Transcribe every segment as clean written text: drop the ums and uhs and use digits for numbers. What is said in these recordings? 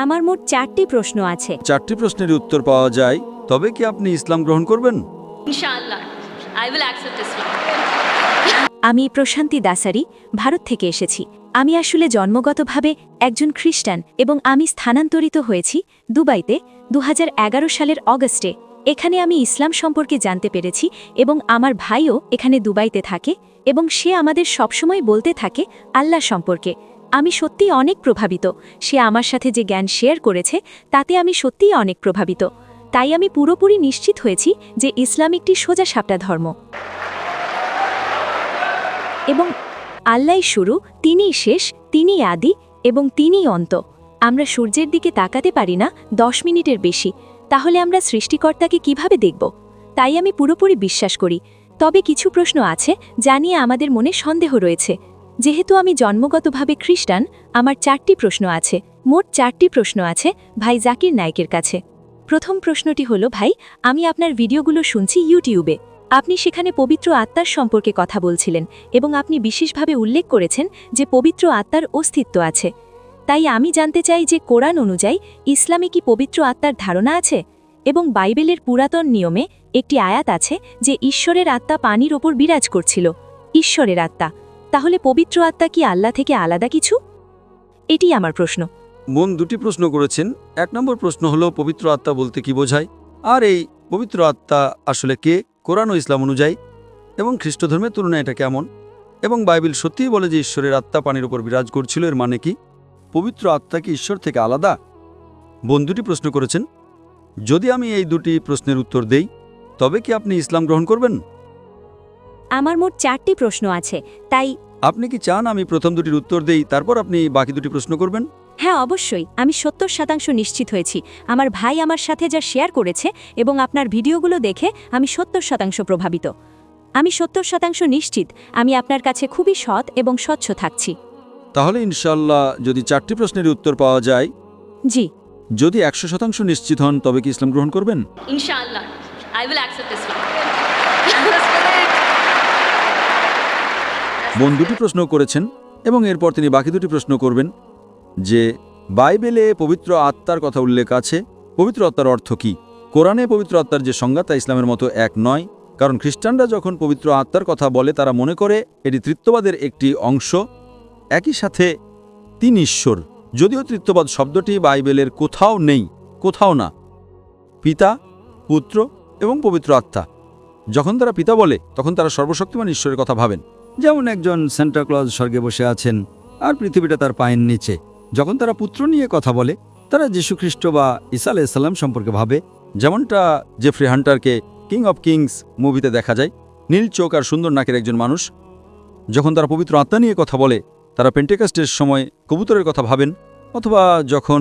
আমার মোট 4টি প্রশ্ন আছে। 4টি প্রশ্নের উত্তর পাওয়া যায়, তবে কি আপনি ইসলাম গ্রহণ করবেন? Inshallah, I will accept Islam. আমি প্রশান্তি দাসারি, ভারত থেকে এসেছি। আমি আসলে জন্মগতভাবে একজন খ্রিস্টান এবং আমি স্থানান্তরিত হয়েছি দুবাইতে 2011 সালের অগস্টে। এখানে আমি ইসলাম সম্পর্কে জানতে পেরেছি এবং আমার ভাইও এখানে দুবাইতে থাকে এবং সে আমাদের সবসময় বলতে থাকে আল্লাহ সম্পর্কে। আমি সত্যিই অনেক প্রভাবিত। সে আমার সাথে যে জ্ঞান শেয়ার করেছে তাতে আমি সত্যিই অনেক প্রভাবিত। তাই আমি পুরোপুরি নিশ্চিত হয়েছি যে ইসলাম একটি সোজাসাপটা ধর্ম এবং আল্লাহই শুরু, তিনিই শেষ, তিনিই আদি এবং তিনিই অন্ত। আমরা সূর্যের দিকে তাকাতে পারি না 10 মিনিটের বেশি, তাহলে আমরা সৃষ্টিকর্তাকে কিভাবে দেখব? তাই আমি পুরোপুরি বিশ্বাস করি। তবে কিছু প্রশ্ন আছে যা নিয়ে আমাদের মনে সন্দেহ রয়েছে। যেহেতু আমি জন্মগতভাবে খ্রিস্টান, আমার 4টি প্রশ্ন আছে। মোট 4টি প্রশ্ন আছে ভাই জাকির নায়েকের কাছে। প্রথম প্রশ্নটি হলো, ভাই, আমি আপনার ভিডিওগুলো শুনছি ইউটিউবে। আপনি সেখানে পবিত্র আত্মার সম্পর্কে কথা বলছিলেন এবং আপনি বিশেষভাবে উল্লেখ করেছেন যে পবিত্র আত্মার অস্তিত্ব আছে। তাই আমি জানতে চাই যে কোরআন অনুযায়ী ইসলামে কি পবিত্র আত্মার ধারণা আছে? এবং বাইবেলের পুরাতন নিয়মে একটি আয়াত আছে যে ঈশ্বরের আত্মা পানির ওপর বিরাজ করছিল। ঈশ্বরের আত্মা, তাহলে পবিত্র আত্মা কি আল্লাহ থেকে আলাদা কিছু? এটি আমার প্রশ্ন। মন 2টি প্রশ্ন করেছেন। 1 নম্বর প্রশ্ন হলো পবিত্র আত্মা বলতে কি বোঝায়, আর এই পবিত্র আত্মা আসলে কে কোরআন ও ইসলাম অনুযায়ী, এবং খ্রিস্ট ধর্মের তুলনায় এটা কেমন, এবং বাইবেল সত্যিই বলে যে ঈশ্বরের আত্মা পানির উপর বিরাজ করছিল, এর মানে কি? পবিত্র আত্মা কি ঈশ্বর থেকে আলাদা? বোন 2টি প্রশ্ন করেছেন। যদি আমি এই 2টি প্রশ্নের উত্তর দেই, তবে কি আপনি ইসলাম গ্রহণ করবেন? আমার মোট 4টি প্রশ্ন আছে, তাই আপনি কি চান আমি প্রথম 2টির উত্তর দেই, তারপর আপনি বাকি 2টি প্রশ্ন করবেন? হ্যাঁ, অবশ্যই। আমি 70% নিশ্চিত হয়েছি। আমার ভাই আমার সাথে যা শেয়ার করেছে এবং আপনার ভিডিওগুলো দেখে আমি 70% প্রভাবিত। আমি 70% নিশ্চিত আমি আপনার কাছে খুবই সৎ এবং স্বচ্ছ থাকছি। তাহলে ইনশাল্লাহ যদি 4টি প্রশ্নের উত্তর পাওয়া যায়, জি। যদি 100% নিশ্চিত হন, তবে কি ইসলাম গ্রহণ করবেন? Inshallah, I will accept Islam. বোন 2টি প্রশ্ন করেছেন এবং এরপর তিনি বাকি 2টি প্রশ্ন করবেন যে বাইবেলে পবিত্র আত্মার কথা উল্লেখ আছে, পবিত্র আত্মার অর্থ কি? কোরআনে পবিত্র আত্মার যে সংজ্ঞা তা ইসলামের মতো এক নয়, কারণ খ্রিস্টানরা যখন পবিত্র আত্মার কথা বলে তারা মনে করে এটি তৃত্ববাদের একটি অংশ, একই সাথে 3 ঈশ্বর। যদিও তৃত্ববাদ শব্দটি বাইবেলের কোথাও নেই, কোথাও না। পিতা, পুত্র এবং পবিত্র আত্মা। যখন তারা পিতা বলে তখন তারা সর্বশক্তিমান ঈশ্বরের কথা ভাবেন, যেমন একজন সান্টা ক্লজ স্বর্গে বসে আছেন আর পৃথিবীটা তার পায়ের নিচে। যখন তারা পুত্র নিয়ে কথা বলে তারা যীশুখ্রিস্ট বা ঈসা আলাইহিস সালাম সম্পর্কে ভাবে, যেমনটা জেফ্রি হান্টারকে কিং অফ কিংস মুভিতে দেখা যায়, নীল চোখ আর সুন্দর নাকের একজন মানুষ। যখন তারা পবিত্র আত্মা নিয়ে কথা বলে তারা পেন্টেকস্টের সময় কবুতরের কথা ভাবেন, অথবা যখন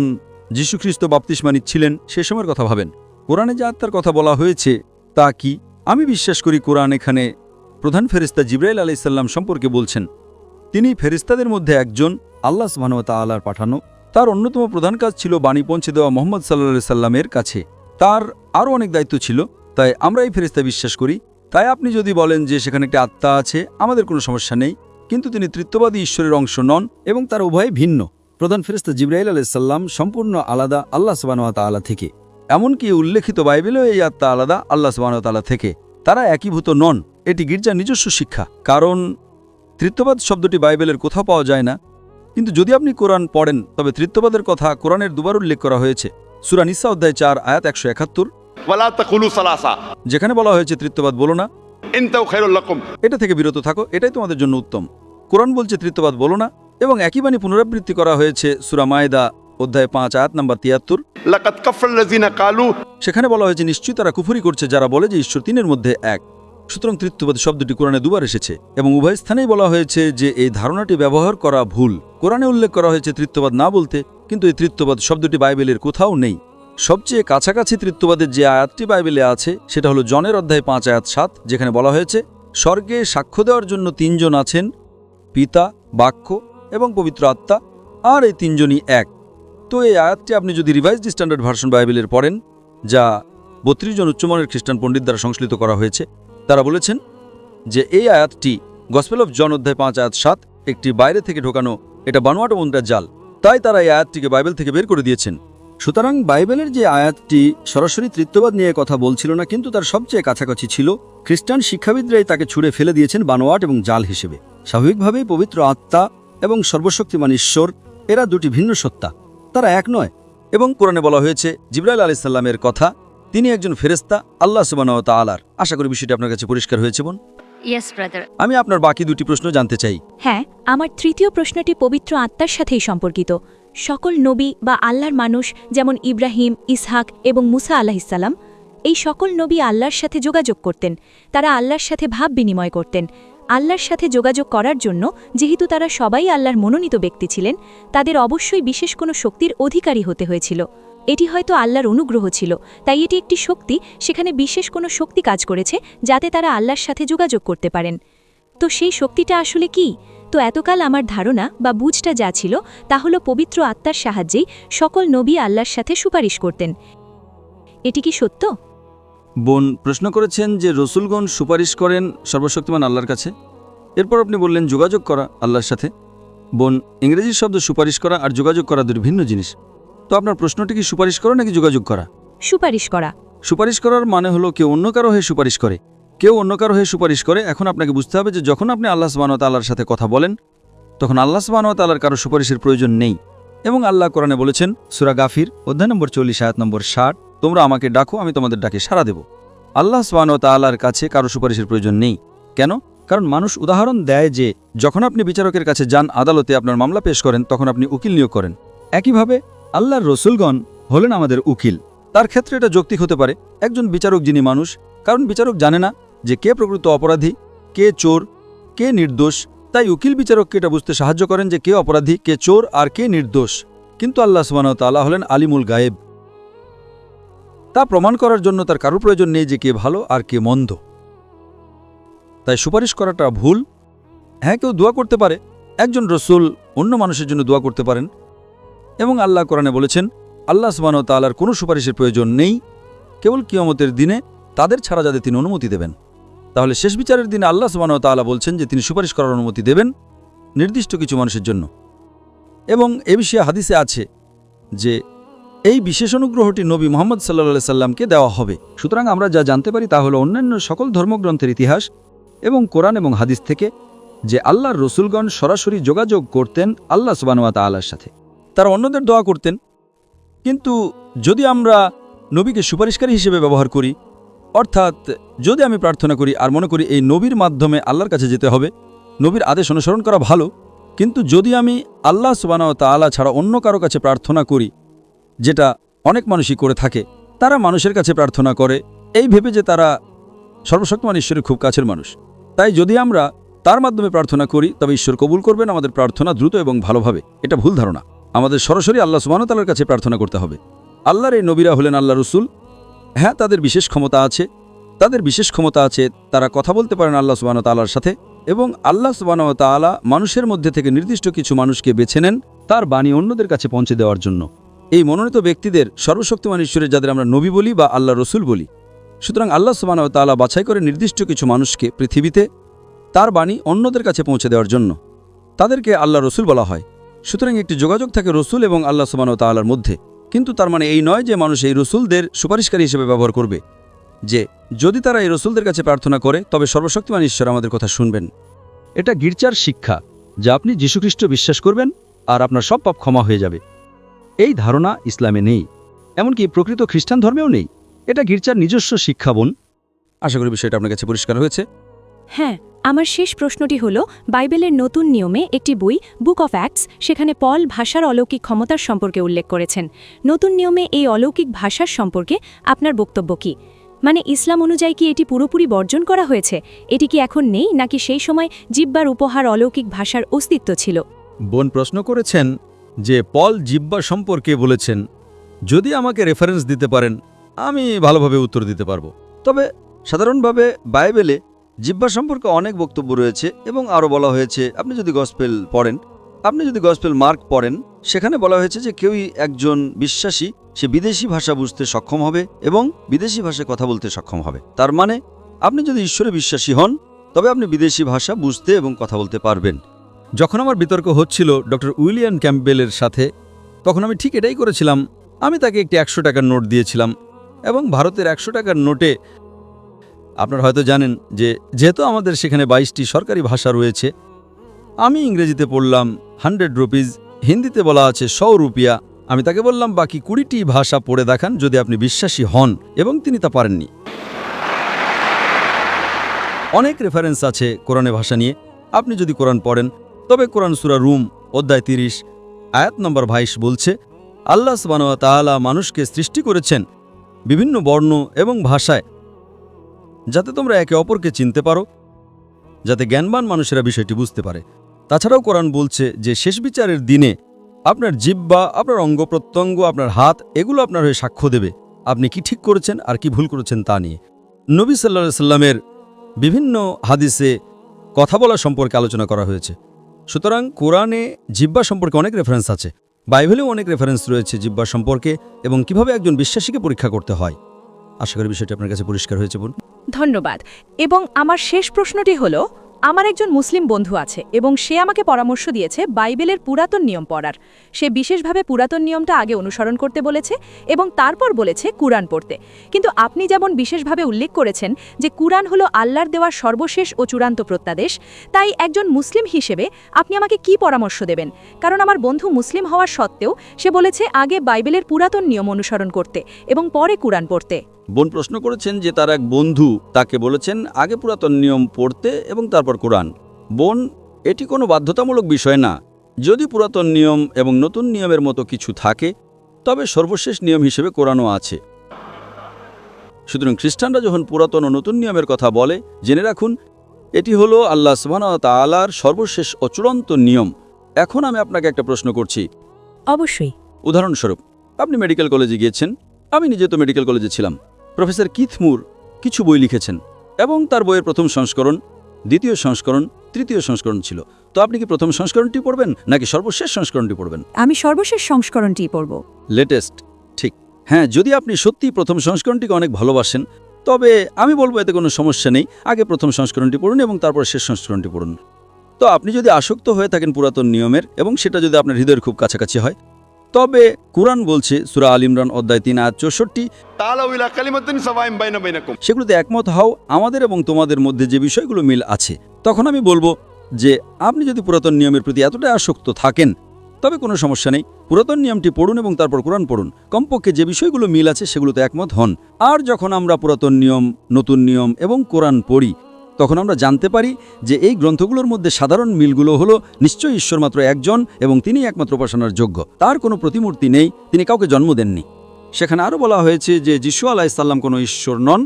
যীশুখ্রিস্ট বাপ্তিস্মা নিচ্ছিলেন সে সময়ের কথা ভাবেন। কোরআনে যে আত্মার কথা বলা হয়েছে তা কি? আমি বিশ্বাস করি কোরআন এখানে প্রধান ফেরেশতা জিবরাইল আলাইহিস সালাম সম্পর্কে বলছেন। তিনি ফেরেশতাদের মধ্যে একজন, আল্লাহ সুবহানাহু ওয়া তাআলার পাঠানো। তার অন্যতম প্রধান কাজ ছিল বাণী পৌঁছে দেওয়া মুহাম্মদ সাল্লাল্লাহু আলাইহি সাল্লামের কাছে। তার আরও অনেক দায়িত্ব ছিল, তাই আমরা এই ফেরেশতা বিশ্বাস করি। তাই আপনি যদি বলেন যে সেখানে একটি আত্মা আছে, আমাদের কোনো সমস্যা নেই, কিন্তু তিনি তৃত্ববাদী ঈশ্বরের অংশ নন এবং তার উভয় ভিন্ন। প্রধান ফেরেশতা জিবরাইল আলাইহিস সালাম সম্পূর্ণ আলাদা আল্লাহ সুবহানাহু ওয়া তাআলা থেকে। এমনকি উল্লেখিত বাইবেলেও এই আত্মা আলাদা আল্লাহ সুবহানাহু ওয়া তাআলা থেকে। তারা একীভূত নন। এটি গির্জার নিজস্ব শিক্ষা, কারণ তৃত্ববাদ শব্দটি বাইবেলের কোথাও পাওয়া যায় না। কিন্তু যদি আপনি কোরআন পড়েন তবে তৃত্ববাদের কথা কোরআনের দুবার উল্লেখ করা হয়েছে। সূরা নিসা অধ্যায় 4 আয়াত 171, ওয়ালা তাকুলু সালাসা, যেখানে বলা হয়েছে তৃত্ববাদ বলো না, ইনতাউ খায়রুল লাকুম, এটা থেকে বিরত থাকো, এটাই তোমাদের জন্য উত্তম। কোরআন বলছে তৃত্ববাদ বলো না, এবং একই বাণী পুনরাবৃত্তি করা হয়েছে সূরা মায়েদা অধ্যায় 5 আয়াত নাম্বার 73। লাকাদ কাফারাল্লাযিনা কালু, সেখানে বলা হয়েছে নিশ্চয়ই তারা কুফরি করছে যারা বলে যে ঈশ্বর তিনের মধ্যে এক। সুতরাং তৃত্ববাদ শব্দটি কোরআনে দুবার এসেছে এবং উভয় স্থানেই বলা হয়েছে যে এই ধারণাটি ব্যবহার করা ভুল। কোরআনে উল্লেখ করা হয়েছে তৃত্ববাদ না বলতে, কিন্তু এই তৃত্ববাদ শব্দটি বাইবেলের কোথাও নেই। সবচেয়ে কাছাকাছি তৃত্ববাদের যে আয়াতটি বাইবেলে আছে সেটা হলো জনের অধ্যায় 5 আয়াত 7, যেখানে বলা হয়েছে স্বর্গে সাক্ষ্য দেওয়ার জন্য 3 জন আছেন, পিতা, বাক্য এবং পবিত্র আত্মা, আর এই 3 জনই এক। তো এই আয়াতটি আপনি যদি রিভাইজড স্ট্যান্ডার্ড ভার্সন বাইবেলের পড়েন, যা 32 জন উচ্চমানের খ্রিস্টান পণ্ডিত দ্বারা সংশ্লিষ্ট করা হয়েছে, তারা বলেছেন যে এই আয়াতটি গসপেল অফ জন অধ্যায় 5 আয়াত 7 একটি বাইরে থেকে ঢোকানো, এটা বানোয়াট মন্ত্রের জাল। তাই তারা এই আয়াতটিকে বাইবেল থেকে বের করে দিয়েছেন। সুতরাং বাইবেলের যে আয়াতটি সরাসরি তৃত্ববাদ নিয়ে কথা বলছিল না, কিন্তু তার সবচেয়ে কাছাকাছি ছিল, খ্রিস্টান শিক্ষাবিদরাই তাকে ছুঁড়ে ফেলে দিয়েছেন বানোয়াট এবং জাল হিসেবে। স্বাভাবিকভাবেই পবিত্র আত্মা এবং সর্বশক্তিমান ঈশ্বর এরা দুটি ভিন্ন সত্তা, তারা এক নয়। এবং কোরআনে বলা হয়েছে জিবরাইল আলাইহিস সালামের কথা, তিনি একজন ফেরেশতা আল্লাহ সুবহানাহু ওয়া তাআলার। আশা করি বিষয়টি আপনার কাছে পরিষ্কার হয়েছে বোন। Yes, brother. আমি আপনার বাকি দুটি প্রশ্ন জানতে চাই। হ্যাঁ, আমার তৃতীয় প্রশ্নটি পবিত্র আত্মার সাথেই সম্পর্কিত। সকল নবী বা আল্লাহর মানুষ, যেমন ইব্রাহিম, ইসহাক এবং মুসা আলাইহিসসালাম, এই সকল নবী আল্লাহর সাথে যোগাযোগ করতেন। তারা আল্লাহর সাথে ভাব বিনিময় করতেন। আল্লাহর সাথে যোগাযোগ করার জন্য যেহেতু তারা সবাই আল্লাহর মনোনীত ব্যক্তি ছিলেন, তাদের অবশ্যই বিশেষ কোনো শক্তির অধিকারী হতে হয়েছিল। এটি হয়তো আল্লাহর অনুগ্রহ ছিল, তাই এটি একটি শক্তি, সেখানে বিশেষ কোনো শক্তি কাজ করেছে যাতে তারা আল্লাহর সাথে যোগাযোগ করতে পারেন। তো সেই শক্তিটা আসলে কি? তো এতকাল আমার ধারণা বা বুঝটা যা ছিল তা হলো পবিত্র আত্মার সাহায্যেই সকল নবী আল্লাহর সাথে সুপারিশ করতেন। এটি কি সত্য? বোন প্রশ্ন করেছেন যে রসুলগণ সুপারিশ করেন সর্বশক্তিমান আল্লাহর কাছে। এরপর আপনি বললেন যোগাযোগ করা আল্লাহর সাথে। বোন, ইংরেজি শব্দ সুপারিশ করা আর যোগাযোগ করা দুটি ভিন্ন জিনিস। তো আপনার প্রশ্নটি কি সুপারিশ করা নাকি যোগাযোগ করা? সুপারিশ করা। সুপারিশ করার মানে হলো কেউ অন্য কারো হয়ে সুপারিশ করে। কেউ অন্য কারো হয়ে সুপারিশ করে। এখন আপনাকে বুঝতে হবে যে যখন আপনি আল্লাহ সুবহানাহু ওয়া তাআলার সাথে কথা বলেন, তখন আল্লাহ সুবহানাহু ওয়া তাআলার কারো সুপারিশের প্রয়োজন নেই। এবং আল্লাহ কোরআনে বলেছেন, সূরা গাফির অধ্যায় নম্বর 40 আয়াত নম্বর 60, তোমরা আমাকে ডাকো, আমি তোমাদের ডাকে সাড়া দেব। আল্লাহ সুবহানাহু ওয়া তাআলার কাছে কারো সুপারিশের প্রয়োজন নেই। কেন? কারণ মানুষ উদাহরণ দেয় যে যখন আপনি বিচারকের কাছে যান, আদালতে আপনার মামলা পেশ করেন, তখন আপনি উকিল নিয়োগ করেন। একইভাবে আল্লাহর রসুলগণ হলেন আমাদের উকিল। তার ক্ষেত্রে এটা যৌক্তিক হতে পারে একজন বিচারক যিনি মানুষ, কারণ বিচারক জানে না যে কে প্রকৃত অপরাধী, কে চোর, কে নির্দোষ। তাই উকিল বিচারককে এটা বুঝতে সাহায্য করেন যে কে অপরাধী, কে চোর আর কে নির্দোষ। কিন্তু আল্লাহ সুবহানাহু ওয়া তাআলা হলেন আলিমুল গায়েব। তা প্রমাণ করার জন্য তার কারো প্রয়োজন নেই যে কে ভালো আর কে মন্দ। তাই সুপারিশ করাটা ভুল। হ্যাঁ, কেউ দোয়া করতে পারে, একজন রসুল অন্য মানুষের জন্য দোয়া করতে পারেন। এবং আল্লাহ কোরআনে বলেছেন, আল্লাহ সুবহানাহু ওয়া তাআলার কোনো সুপারিশের প্রয়োজন নেই, কেবল কিয়ামতের দিনে তাদের ছাড়া যাদের তিনি অনুমতি দেবেন। তাহলে শেষ বিচারের দিনে আল্লাহ সুবহানাহু ওয়া তাআলা বলছেন যে তিনি সুপারিশ করার অনুমতি দেবেন নির্দিষ্ট কিছু মানুষের জন্য। এবং এ বিষয়ে হাদিসে আছে যে এই বিশেষ অনুগ্রহটি নবী মুহাম্মদ সাল্লাল্লাহু আলাইহি সাল্লামকে দেওয়া হবে। সুতরাং আমরা যা জানতে পারি তা হলো অন্যান্য সকল ধর্মগ্রন্থের ইতিহাস এবং কোরআন এবং হাদিস থেকে যে আল্লাহর রসুলগণ সরাসরি যোগাযোগ করতেন আল্লাহ সুবহানাহু ওয়া তাআলার সাথে। তারা অন্যদের দোয়া করতেন। কিন্তু যদি আমরা নবীকে সুপারিশকারী হিসেবে ব্যবহার করি, অর্থাৎ যদি আমি প্রার্থনা করি আর মনে করি এই নবীর মাধ্যমে আল্লাহর কাছে যেতে হবে, নবীর আদেশ অনুসরণ করা ভালো। কিন্তু যদি আমি আল্লাহ সুবহানাহু ওয়া তাআলা ছাড়া অন্য কারো কাছে প্রার্থনা করি, যেটা অনেক মানুষই করে থাকে, তারা মানুষের কাছে প্রার্থনা করে এই ভেবে যে তারা সর্বশক্তিমান ঈশ্বরের খুব কাছের মানুষ। তাই যদি আমরা তার মাধ্যমে প্রার্থনা করি, তবে ঈশ্বর কবুল করবেন আমাদের প্রার্থনা দ্রুত এবং ভালোভাবে। এটা ভুল ধারণা। আমাদের সরাসরি আল্লাহ সুবহানাহু ওয়া তাআলার কাছে প্রার্থনা করতে হবে। আল্লাহর এই নবীরা হলেন আল্লাহ রসুল। হ্যাঁ, তাদের বিশেষ ক্ষমতা আছে, তারা কথা বলতে পারেন আল্লাহ সুবহানাহু ওয়া তাআলার সাথে। এবং আল্লাহ সুবহানাহু ওয়া তাআলা মানুষের মধ্যে থেকে নির্দিষ্ট কিছু মানুষকে বেছে নেন তার বাণী অন্যদের কাছে পৌঁছে দেওয়ার জন্য। এই মনোনীত ব্যক্তিদের সর্বশক্তিমান ঈশ্বরের যাদের আমরা নবী বলি বা আল্লাহ রসুল বলি। সুতরাং আল্লাহ সুবহানাহু ওয়া তাআলা বাছাই করে নির্দিষ্ট কিছু মানুষকে পৃথিবীতে তার বাণী অন্যদের কাছে পৌঁছে দেওয়ার জন্য, তাদেরকে আল্লাহ রসুল বলা হয়। সুতরাং একটি যোগাযোগ থাকে রসুল এবং আল্লাহ সুবহানাহু ওয়া তাআলার মধ্যে। কিন্তু তার মানে এই নয় যে মানুষ এই রসুলদের সুপারিশকারী হিসেবে ব্যবহার করবে, যে যদি তারা এই রসুলদের কাছে প্রার্থনা করে তবে সর্বশক্তিমান ঈশ্বর আমাদের কথা শুনবেন। এটা গির্জার শিক্ষা, যা আপনি যীশুখ্রিস্ট বিশ্বাস করবেন আর আপনার সব পাপ ক্ষমা হয়ে যাবে। এই ধারণা ইসলামে নেই, এমনকি প্রকৃত খ্রিস্টান ধর্মেও নেই। এটা গির্জার নিজস্ব শিক্ষা বোন। আশা করি বিষয়টা আপনার কাছে পরিষ্কার হয়েছে। হ্যাঁ, আমার শেষ প্রশ্নটি হল, বাইবেলের নতুন নিয়মে একটি বই বুক অফ অ্যাক্টস, সেখানে পল ভাষার অলৌকিক ক্ষমতার সম্পর্কে উল্লেখ করেছেন। নতুন নিয়মে এই অলৌকিক ভাষার সম্পর্কে আপনার বক্তব্য কি? মানে ইসলাম অনুযায়ী কি এটি পুরোপুরি বর্জন করা হয়েছে? এটি কি এখন নেই, নাকি সেই সময় জিহ্বার উপহার অলৌকিক ভাষার অস্তিত্ব ছিল? বোন প্রশ্ন করেছেন যে পল জিহ্বা সম্পর্কে বলেছেন। যদি আমাকে রেফারেন্স দিতে পারেন আমি ভালোভাবে উত্তর দিতে পারবো। তবে সাধারণভাবে বাইবেলে জিহ্বা সম্পর্কে অনেক বক্তব্য রয়েছে এবং আরও বলা হয়েছে, আপনি যদি গসপেল মার্ক পড়েন, সেখানে বলা হয়েছে যে কেউই একজন বিশ্বাসী সে বিদেশি ভাষা বুঝতে সক্ষম হবে এবং বিদেশি ভাষায় কথা বলতে সক্ষম হবে। তার মানে আপনি যদি ঈশ্বরে বিশ্বাসী হন তবে আপনি বিদেশি ভাষা বুঝতে এবং কথা বলতে পারবেন। যখন আমার বিতর্ক হচ্ছিল ডক্টর উইলিয়াম ক্যাম্পবেলের সাথে, তখন আমি ঠিক এটাই করেছিলাম। আমি তাকে একটি 100 টাকার নোট দিয়েছিলাম এবং ভারতের 100 টাকার নোটে আপনারা হয়তো জানেন যে যেহেতু আমাদের সেখানে 22টি সরকারি ভাষা রয়েছে, আমি ইংরেজিতে পড়লাম 100 রুপিজ, হিন্দিতে বলা আছে 100 রুপিয়া। আমি তাকে বললাম বাকি 20টি ভাষা পড়ে দেখান যদি আপনি বিশ্বাসী হন, এবং তিনি তা পারেননি। অনেক রেফারেন্স আছে কোরআনে ভাষা নিয়ে। আপনি যদি কোরআন পড়েন তবে কোরআন সূরা রুম অধ্যায় 30 আয়াত নম্বর 22 বলছে, আল্লাহ সুবহানাহু ওয়া তাআলা মানুষকে সৃষ্টি করেছেন বিভিন্ন বর্ণ এবং ভাষায়, যাতে তোমরা একে অপরকে চিনতে পারো, যাতে জ্ঞানবান মানুষেরা বিষয়টি বুঝতে পারে। তাছাড়াও কোরআন বলছে যে শেষ বিচারের দিনে আপনার জিহ্বা, আপনার অঙ্গ প্রত্যঙ্গ, আপনার হাত, এগুলো আপনার হয়ে সাক্ষ্য দেবে আপনি কি ঠিক করেছেন আর কি ভুল করেছেন তা নিয়ে। নবী সাল্লাল্লাহু আলাইহি সাল্লামের বিভিন্ন হাদিসে কথা বলা সম্পর্কে আলোচনা করা হয়েছে। সুতরাং কোরআনে জিহ্বা সম্পর্কে অনেক রেফারেন্স আছে, বাইবেলেও অনেক রেফারেন্স রয়েছে জিহ্বা সম্পর্কে এবং কিভাবে একজন বিশ্বাসীকে পরীক্ষা করতে হয়। আশা করি বিষয়টি আপনার কাছে পরিষ্কার হয়েছে বোন। ধন্যবাদ। এবং আমার শেষ প্রশ্নটি হলো, আমার একজন মুসলিম বন্ধু আছে এবং সে আমাকে পরামর্শ দিয়েছে বাইবেলের পুরাতন নিয়ম পড়ার। সে বিশেষভাবে পুরাতন নিয়মটা আগে অনুসরণ করতে বলেছে এবং তারপর বলেছে কুরআন পড়তে। কিন্তু আপনি যেমন বিশেষভাবে উল্লেখ করেছেন যে কুরআন হলো আল্লাহর দেওয়া সর্বশেষ ও চূড়ান্ত প্রত্যাদেশ, তাই একজন মুসলিম হিসেবে আপনি আমাকে কি পরামর্শ দেবেন? কারণ আমার বন্ধু মুসলিম হওয়ার সত্ত্বেও সে বলেছে আগে বাইবেলের পুরাতন নিয়ম অনুসরণ করতে এবং পরে কুরআন পড়তে। বোন প্রশ্ন করেছেন যে তার এক বন্ধু তাকে বলেছেন আগে পুরাতন নিয়ম পড়তে এবং তারপর কোরআন। বোন, এটি কোনো বাধ্যতামূলক বিষয় না। যদি পুরাতন নিয়ম এবং নতুন নিয়মের মতো কিছু থাকে তবে সর্বশেষ নিয়ম হিসেবে কোরআনও আছে। সুতরাং খ্রিস্টানরা যখন পুরাতন ও নতুন নিয়মের কথা বলে, জেনে রাখুন এটি হলো আল্লাহ সুবহানাহু ওয়া তাআলার সর্বশেষ ও চূড়ান্ত নিয়ম। এখন আমি আপনাকে একটা প্রশ্ন করছি। অবশ্যই। উদাহরণস্বরূপ, আপনি মেডিকেল কলেজে গিয়েছেন। আমি নিজে তো মেডিকেল কলেজে ছিলাম। প্রফেসর কিথ মুর কিছু বই লিখেছেন এবং তার বইয়ের প্রথম সংস্করণ, দ্বিতীয় সংস্করণ, তৃতীয় সংস্করণ ছিল। তো আপনি কি প্রথম সংস্করণটি পড়বেন নাকি সর্বশেষ সংস্করণটি পড়বেন? আমি সর্বশেষ সংস্করণটি পড়ব। লেটেস্ট, ঠিক। হ্যাঁ, যদি আপনি সত্যিই প্রথম সংস্করণটিকে অনেক ভালোবাসেন তবে আমি বলবো এতে কোনো সমস্যা নেই। আগে প্রথম সংস্করণটি পড়ুন এবং তারপর শেষ সংস্করণটি পড়ুন। তো আপনি যদি আসক্ত হয়ে থাকেন পুরাতন নিয়মের এবং সেটা যদি আপনার হৃদয়ের খুব কাছাকাছি হয়, তবে কুরআন বলছে সূরা আল ইমরান অধ্যায় 3 আয়াত 64, তাআলাউ ইলা কালিমাতিন সাওয়াইন বাইনা বাইনাকুম। সেগুলোতে একমত হও আমাদের এবং তোমাদের মধ্যে যে বিষয়গুলো মিল আছে। তখন আমি বলবো যে আপনি যদি পুরাতন নিয়মের প্রতি এতটা আসক্ত থাকেন তবে কোনো সমস্যা নেই, পুরাতন নিয়মটি পড়ুন এবং তারপর কোরআন পড়ুন। কমপক্ষে যে বিষয়গুলো মিল আছে সেগুলোতে একমত হন। আর যখন আমরা পুরাতন নিয়ম, নতুন নিয়ম এবং কোরআন পড়ি তখন আমরা জানতে পারি যে এই গ্রন্থগুলোর মধ্যে সাধারণ মিলগুলো হলো নিশ্চয়ই ঈশ্বর মাত্র একজন এবং তিনি একমাত্র উপাসনার যোগ্য। তার কোনো প্রতিমূর্তি নেই, তিনি কাউকে জন্ম দেননি। সেখানে আরও বলা হয়েছে যে যিশু আলাইহিস সালাম কোনো ঈশ্বর নন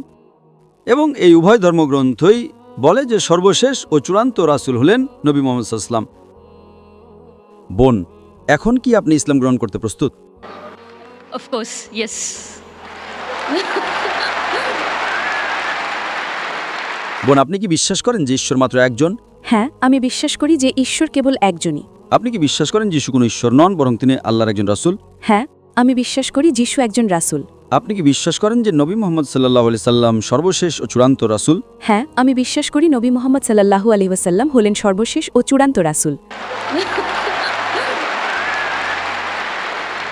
এবং এই উভয় ধর্মগ্রন্থই বলে যে সর্বশেষ ও চূড়ান্ত রাসূল হলেন নবী মুহাম্মদ সাল্লাল্লাহু আলাইহি ওয়াসাল্লাম। বোন, এখন কি আপনি ইসলাম গ্রহণ করতে প্রস্তুত? Of course, yes. বোন, আপনি কি বিশ্বাস করেন যে ঈশ্বর মাত্র একজন? হ্যাঁ, আমি বিশ্বাস করি যে ঈশ্বর কেবল একজনই। আপনি কি বিশ্বাস করেন যিশু কোনো ঈশ্বর নন বরং তিনি আল্লাহর একজন রাসূল? হ্যাঁ, আমি বিশ্বাস করি যিশু একজন রাসূল। আপনি কি বিশ্বাস করেন যে নবী মুহাম্মদ সাল্লাল্লাহু আলাইহি সাল্লাম সর্বশেষ ও চূড়ান্ত রাসূল? হ্যাঁ, আমি বিশ্বাস করি নবী মুহাম্মদ সাল্লাল্লাহু আলাইহি ওয়াসাল্লাম হলেন সর্বশেষ ও চূড়ান্ত রাসূল।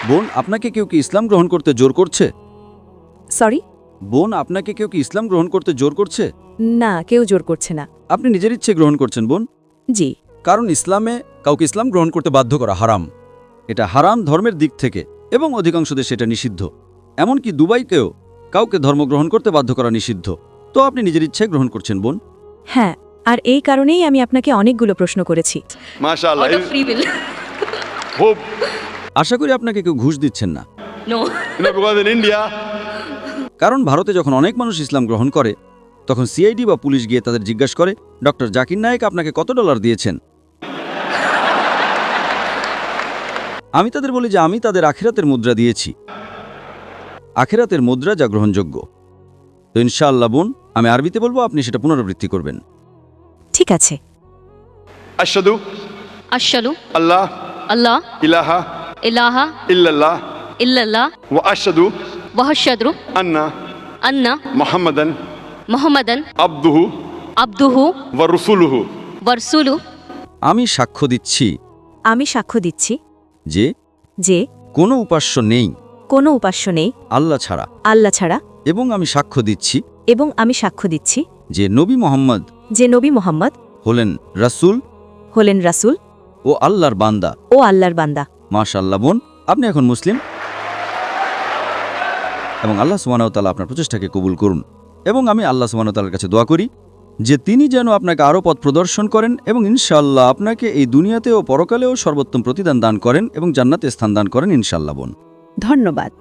বোন, আপনাকে কেউ কি ইসলাম গ্রহণ করতে জোর করছে? সরি? বোন, আপনাকে কেউ কি ইসলাম গ্রহণ করতে জোর করছে? না, কেউ জোর করছে না। আপনি নিজের ইচ্ছে গ্রহণ করছেন বোন। জি। কারণ ইসলামে কাউকে ইসলাম গ্রহণ করতে বাধ্য করা হারাম। এটা হারাম ধর্মের দিক থেকে এবং অধিকাংশ দেশে এটা নিষিদ্ধ। এমনকি দুবাইকেও কাউকে ধর্ম গ্রহণ করতে বাধ্য করা নিষিদ্ধ। তো আপনি নিজের ইচ্ছায় গ্রহণ করছেন বোন। হ্যাঁ, আর এই কারণেই আমি আপনাকে অনেকগুলো প্রশ্ন করেছি। মাশাআল্লাহ। Out of free will. খুব। আশা করি আপনাকে কেউ ঘুষ দিচ্ছেন না। No. বিকজ ইন ইন্ডিয়া, কারণ ভারতে যখন অনেক মানুষ ইসলাম গ্রহণ করে তখন সিআইডি বা পুলিশ গিয়ে তাদের জিজ্ঞাসা করে, ডক্টর জাকির নায়েক আপনাকে কত ডলার দিয়েছেন? আমি তাদের বলি যে আমি তাদের আখিরাতের মুদ্রা দিয়েছি, আখিরাতের মুদ্রা যা গ্রহণযোগ্য। তো ইনশাআল্লাহ বোন, আমি আরবিতে বলবো, আপনি সেটা পুনরাবৃত্তি করবেন। ঠিক আছে। আশহাদু Ashhadu আল্লাহ Allah ইলাহা ilaha ইল্লাল্লাহ illallah ওয়া আশহাদু wa ashhadu আন্না anna মুহাম্মাদান Muhammadan আবদুহু abduhu ওয়া রাসূলুহু। wa rasuluhu। আমি সাক্ষ্য দিচ্ছি আমি সাক্ষ্য দিচ্ছি যে যে কোনো উপাস্য নেই কোনো উপাস্য নেই আল্লাহ ছাড়া, আল্লাহ ছাড়া, এবং আমি সাক্ষ্য দিচ্ছি এবং আমি সাক্ষ্য দিচ্ছি যে নবী মোহাম্মদ যে নবী মোহাম্মদ হলেন রাসূল হলেন রাসূল ও আল্লাহর বান্দা। ও আল্লাহর বান্দা। মাশাআল্লাহ বোন, আপনি এখন মুসলিম, এবং আল্লাহ সুবহানাহু ওয়া তাআলা আপনার প্রচেষ্টাকে কবুল করুন। এবং আমি আল্লাহ সুবহানাহু ওয়া তাআলার কাছে দোয়া করি যে তিনি যেন আপনাকে আরও পথ প্রদর্শন করেন এবং ইনশাআল্লাহ আপনাকে এই দুনিয়াতে ও পরকালেও সর্বোত্তম প্রতিদান দান করেন এবং জান্নাতে স্থান দান করেন ইনশাআল্লাহ বোন। ধন্যবাদ।